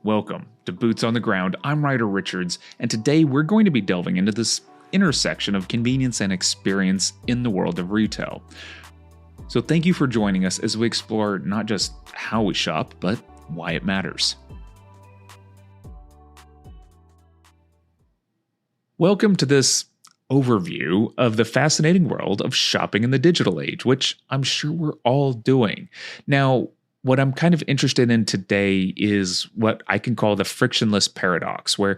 Welcome to Boots on the Ground. I'm Ryder Richards, and today we're going to be delving into this intersection of convenience and experience in the world of retail. So thank you for joining us as we explore not just how we shop, but why it matters. Welcome to this overview of the fascinating world of shopping in the digital age, which I'm sure we're all doing. Now, what I'm kind of interested in today is what I can call the frictionless paradox, where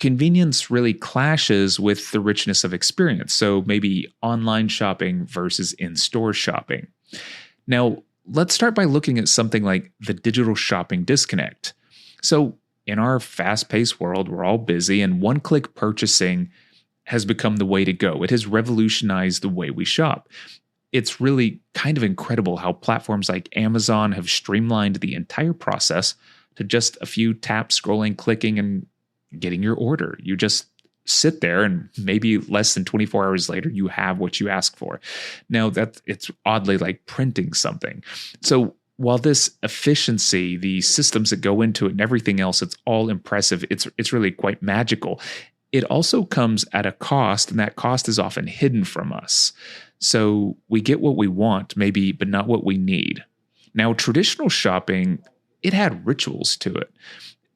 convenience really clashes with the richness of experience. So maybe online shopping versus in-store shopping. Now, let's start by looking at something like the digital shopping disconnect. So in our fast-paced world, we're all busy, and one-click purchasing has become the way to go. It has revolutionized the way we shop. It's really kind of incredible how platforms like Amazon have streamlined the entire process to just a few taps, scrolling, clicking, and getting your order. You just sit there and maybe less than 24 hours later, you have what you ask for. Now, it's oddly like printing something. So while this efficiency, the systems that go into it and everything else, it's all impressive. It's really quite magical. It also comes at a cost, and that cost is often hidden from us. So we get what we want, maybe, but not what we need. Now, traditional shopping, it had rituals to it.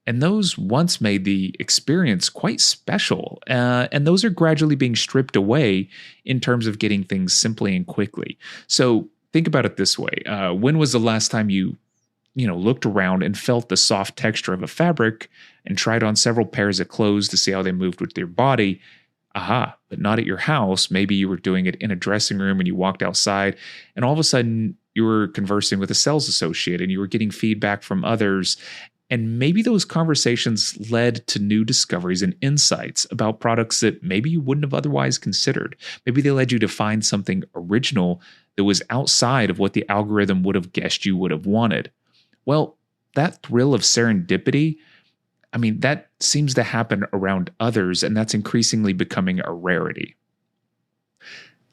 And those once made the experience quite special. And those are gradually being stripped away in terms of getting things simply and quickly. So think about it this way. When was the last time you looked around and felt the soft texture of a fabric and tried on several pairs of clothes to see how they moved with your body? Aha, but not at your house. Maybe you were doing it in a dressing room and you walked outside, and all of a sudden you were conversing with a sales associate and you were getting feedback from others. And maybe those conversations led to new discoveries and insights about products that maybe you wouldn't have otherwise considered. Maybe they led you to find something original that was outside of what the algorithm would have guessed you would have wanted. Well, that thrill of serendipity, that seems to happen around others, and that's increasingly becoming a rarity.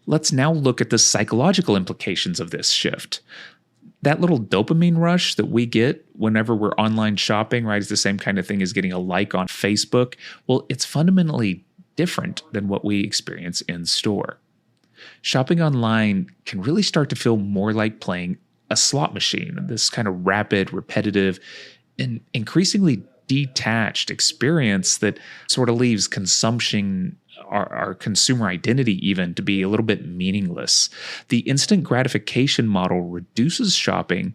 Let's now look at the psychological implications of this shift. That little dopamine rush that we get whenever we're online shopping, right, is the same kind of thing as getting a like on Facebook. Well, it's fundamentally different than what we experience in store. Shopping online can really start to feel more like playing a slot machine, this kind of rapid, repetitive, and increasingly detached experience that sort of leaves consumption, our consumer identity even, to be a little bit meaningless. The instant gratification model reduces shopping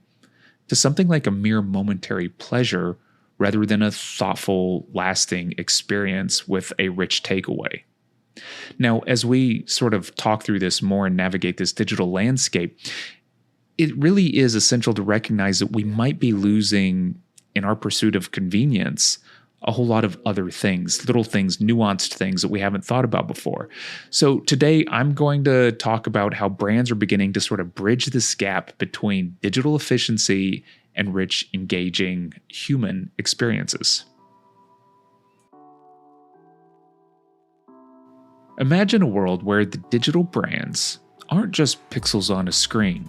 to something like a mere momentary pleasure rather than a thoughtful, lasting experience with a rich takeaway. Now, as we sort of talk through this more and navigate this digital landscape, it really is essential to recognize that we might be losing, in our pursuit of convenience, a whole lot of other things, little things, nuanced things that we haven't thought about before. So today I'm going to talk about how brands are beginning to sort of bridge this gap between digital efficiency and rich, engaging human experiences. Imagine a world where the digital brands aren't just pixels on a screen,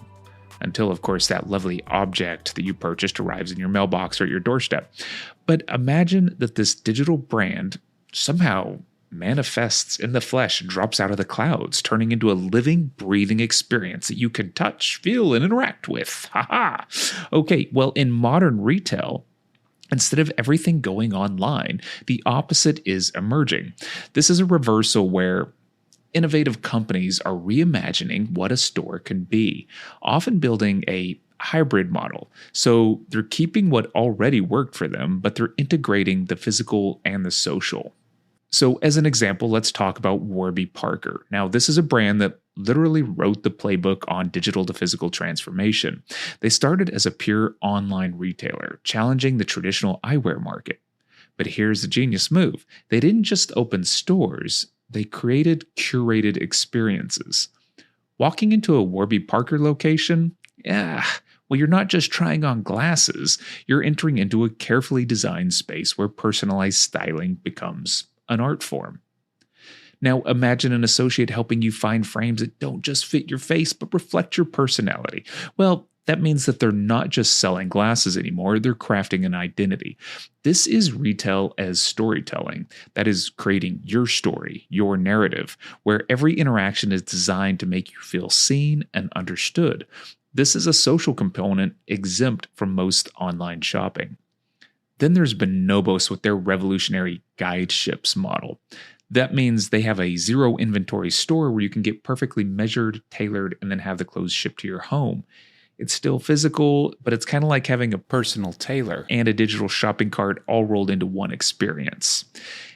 until, of course, that lovely object that you purchased arrives in your mailbox or at your doorstep. But imagine that this digital brand somehow manifests in the flesh, drops out of the clouds, turning into a living, breathing experience that you can touch, feel, and interact with. Ha-ha! Okay, well, in modern retail, instead of everything going online, the opposite is emerging. This is a reversal where innovative companies are reimagining what a store can be, often building a hybrid model. So they're keeping what already worked for them, but they're integrating the physical and the social. So as an example, let's talk about Warby Parker. Now, this is a brand that literally wrote the playbook on digital to physical transformation. They started as a pure online retailer, challenging the traditional eyewear market. But here's the genius move. They didn't just open stores, they created curated experiences. Walking into a Warby Parker location, you're not just trying on glasses, you're entering into a carefully designed space where personalized styling becomes an art form. Now imagine an associate helping you find frames that don't just fit your face but reflect your personality. Well, That means that they're not just selling glasses anymore, they're crafting an identity. This is retail as storytelling. That is creating your story, your narrative, where every interaction is designed to make you feel seen and understood. This is a social component exempt from most online shopping. Then there's Bonobos with their revolutionary guide ships model. That means they have a zero inventory store where you can get perfectly measured, tailored, and then have the clothes shipped to your home. It's still physical, but it's kind of like having a personal tailor and a digital shopping cart all rolled into one experience.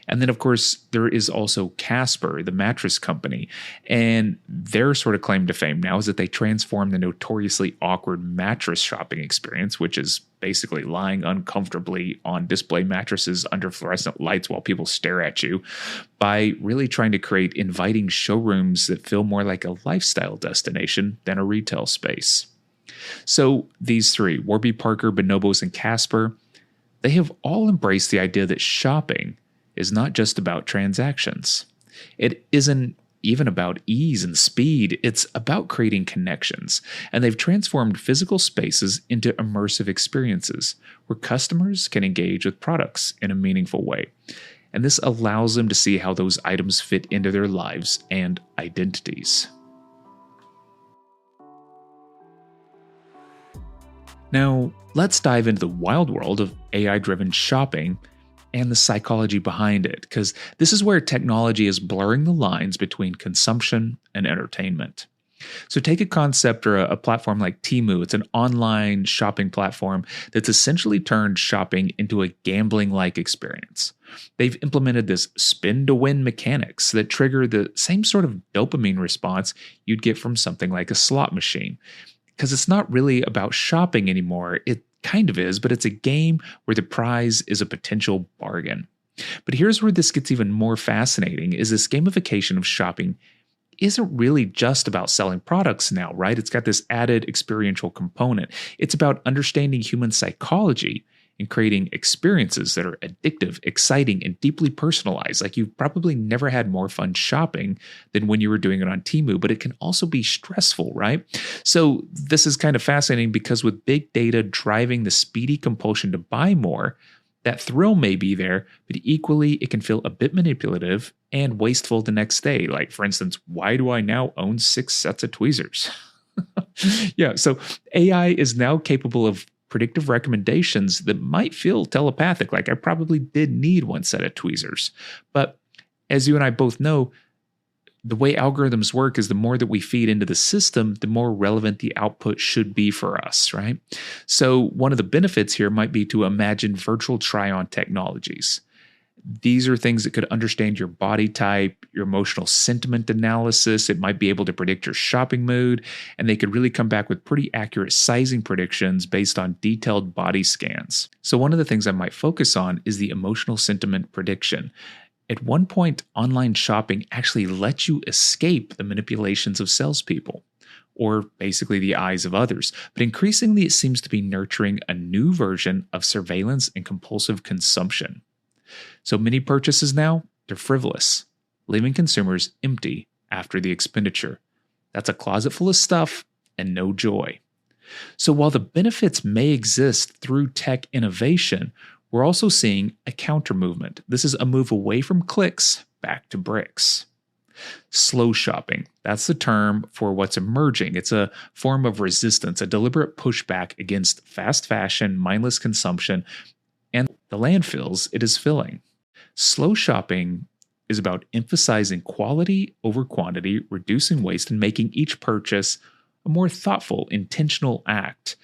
And then, of course, there is also Casper, the mattress company. And their sort of claim to fame now is that they transformed the notoriously awkward mattress shopping experience, which is basically lying uncomfortably on display mattresses under fluorescent lights while people stare at you, by really trying to create inviting showrooms that feel more like a lifestyle destination than a retail space. So these three, Warby Parker, Bonobos, and Casper, they have all embraced the idea that shopping is not just about transactions. It isn't even about ease and speed. It's about creating connections. And they've transformed physical spaces into immersive experiences where customers can engage with products in a meaningful way. And this allows them to see how those items fit into their lives and identities. Now, let's dive into the wild world of AI-driven shopping and the psychology behind it, because this is where technology is blurring the lines between consumption and entertainment. So take a concept or a platform like Temu. It's an online shopping platform that's essentially turned shopping into a gambling-like experience. They've implemented this spin-to-win mechanics that trigger the same sort of dopamine response you'd get from something like a slot machine. Because it's not really about shopping anymore. It kind of is, but it's a game where the prize is a potential bargain. But here's where this gets even more fascinating, is this gamification of shopping isn't really just about selling products now, right? It's got this added experiential component. It's about understanding human psychology and creating experiences that are addictive, exciting, and deeply personalized. Like, you've probably never had more fun shopping than when you were doing it on Temu, but it can also be stressful, right? So this is kind of fascinating because with big data driving the speedy compulsion to buy more, that thrill may be there, but equally it can feel a bit manipulative and wasteful the next day. Like, for instance, why do I now own 6 sets of tweezers? Yeah, so AI is now capable of predictive recommendations that might feel telepathic, like I probably did need 1 set of tweezers. But as you and I both know, the way algorithms work is the more that we feed into the system, the more relevant the output should be for us, right? So one of the benefits here might be to imagine virtual try-on technologies. These are things that could understand your body type, your emotional sentiment analysis. It might be able to predict your shopping mood, and they could really come back with pretty accurate sizing predictions based on detailed body scans. So one of the things I might focus on is the emotional sentiment prediction. At one point, online shopping actually lets you escape the manipulations of salespeople, or basically the eyes of others. But increasingly, it seems to be nurturing a new version of surveillance and compulsive consumption. So many purchases now, they're frivolous, leaving consumers empty after the expenditure. That's a closet full of stuff and no joy. So while the benefits may exist through tech innovation, we're also seeing a counter movement. This is a move away from clicks back to bricks. Slow shopping, that's the term for what's emerging. It's a form of resistance, a deliberate pushback against fast fashion, mindless consumption, and the landfills it is filling. Slow shopping is about emphasizing quality over quantity, reducing waste, and making each purchase a more thoughtful, intentional act.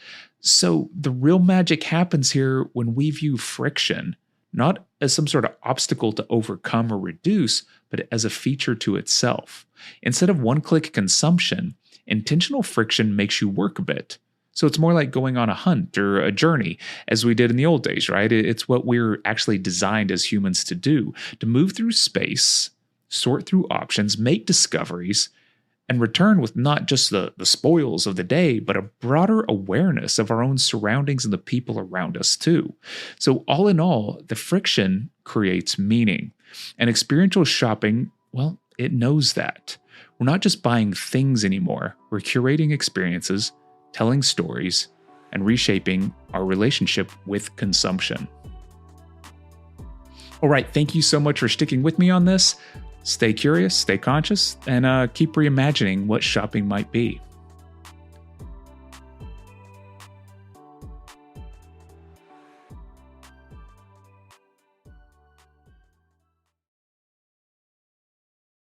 So the real magic happens here when we view friction not as some sort of obstacle to overcome or reduce, but as a feature to itself. Instead of one-click consumption, intentional friction makes you work a bit. So it's more like going on a hunt or a journey, as we did in the old days, right? It's what we're actually designed as humans to do, to move through space, sort through options, make discoveries, and return with not just the spoils of the day, but a broader awareness of our own surroundings and the people around us too. So all in all, the friction creates meaning. And experiential shopping, well, it knows that. We're not just buying things anymore. We're curating experiences telling stories, and reshaping our relationship with consumption. All right, thank you so much for sticking with me on this. Stay curious, stay conscious, and keep reimagining what shopping might be.